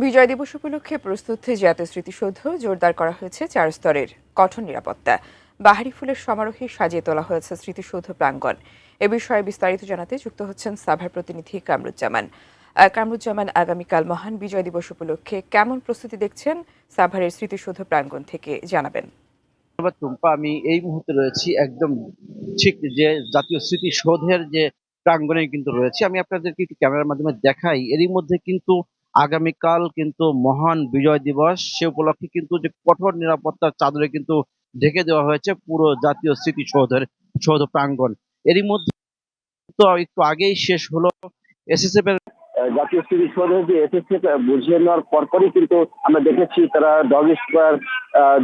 বিজয় দিবস উপলক্ষে প্রস্তুত জাতীয় স্মৃতিসৌধ জোরদার করা হয়েছে 4 স্তরের কঠোর নিরাপত্তা। বাহারি ফুলের সমারোহে সাজিয়ে তোলা হয়েছে স্মৃতিসৌধ প্রাঙ্গণ। এ বিষয়ে বিস্তারিত জানাতে যুক্ত হচ্ছেন সাভার প্রতিনিধি কামরুজ্জামান। আগামীকাল মহান বিজয় দিবস উপলক্ষে কেমন প্রস্তুতি দেখছেন সাভারের স্মৃতিসৌধ প্রাঙ্গণ থেকে জানাবেন। ধন্যবাদ টুম্পা। আমি এই মুহূর্তে রয়েছি একদম ঠিক যে জাতীয় স্মৃতিসৌধের যে প্রাঙ্গণে কিন্তু রয়েছে। আমি আপনাদেরকে একটু ক্যামেরার মাধ্যমে দেখাই। এরই মধ্যে কিন্তু আগামীকাল কিন্তু মহান বিজয় দিবস, সে উপলক্ষে কিন্তু যে কঠোর নিরাপত্তার চাদরে কিন্তু ঢেকে দেওয়া হয়েছে পুরো জাতীয় সৌধ প্রাঙ্গণ। এরই মধ্যে তো একটু আগেই শেষ হলো এসএসএফ এর জাতীয় স্মৃতিসৌধের যে এসএসএফ বুঝিয়ে নেওয়ার পরপরই কিন্তু আমরা দেখেছি তারা ডগ স্কোয়ার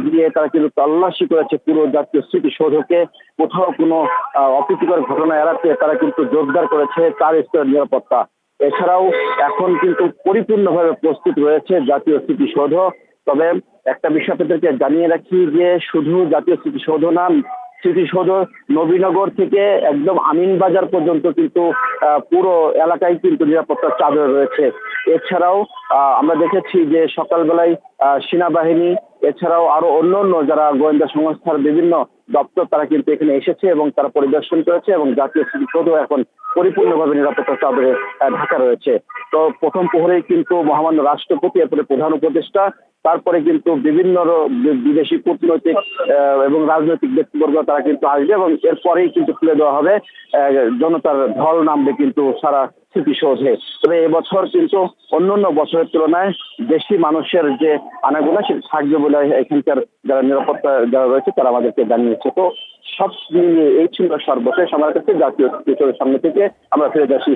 দিয়ে তারা কিন্তু তল্লাশি করেছে পুরো জাতীয় স্মৃতিসৌধকে। কোথাও কোনো অপ্রীতিকর ঘটনা এড়াতে তারা কিন্তু জোরদার করেছে 4 স্তরের নিরাপত্তা। এছাড়াও এখন কিন্তু পরিপূর্ণভাবে প্রস্তুত রয়েছে জাতীয় স্মৃতিসৌধ। তবে একটা বিষয় আপনাদেরকে জানিয়ে রাখি যে শুধু জাতীয় স্মৃতিসৌধ না, স্মৃতিসৌধ নবীনগর থেকে একদম আমিনবাজার পর্যন্ত কিন্তু পুরো এলাকায় কিন্তু নিরাপত্তার চাদর রয়েছে। এছাড়াও আমরা দেখেছি যে সকালবেলায় সেনাবাহিনী এছাড়াও আরো অন্যান্য যারা গোয়েন্দা সংস্থার বিভিন্ন দপ্তর তারা কিন্তু এখানে এসেছে এবং তারা পরিদর্শন করেছে এবং জাতীয় স্মৃতিসৌধ এখন পরিপূর্ণভাবে নিরাপত্তার চাদরে ঢাকা রয়েছে। তো প্রথম প্রহরেই কিন্তু মহামান্য রাষ্ট্রপতি, এরপরে প্রধান উপদেষ্টা, তারপরে কিন্তু বিভিন্ন বিদেশি কূটনৈতিক এবং রাজনৈতিক ব্যক্তিবর্গ তারা কিন্তু আসবে এবং এরপরেই কিন্তু তুলে দেওয়া হবে জনতার ঢল নামবে কিন্তু সারা স্মৃতিসৌধে। তবে এবছর কিন্তু অন্যান্য বছরের তুলনায় বেশি মানুষের যে আনাগোনা সেটা থাকবে বলে এখানকার যারা নিরাপত্তা যারা রয়েছে তারা আমাদেরকে জানিয়েছে। তো সব মিলিয়ে এই ছিল সর্বশেষ আমার কাছে। জাতীয় স্মৃতিসৌধের সামনে থেকে আমরা ফিরে যাচ্ছি।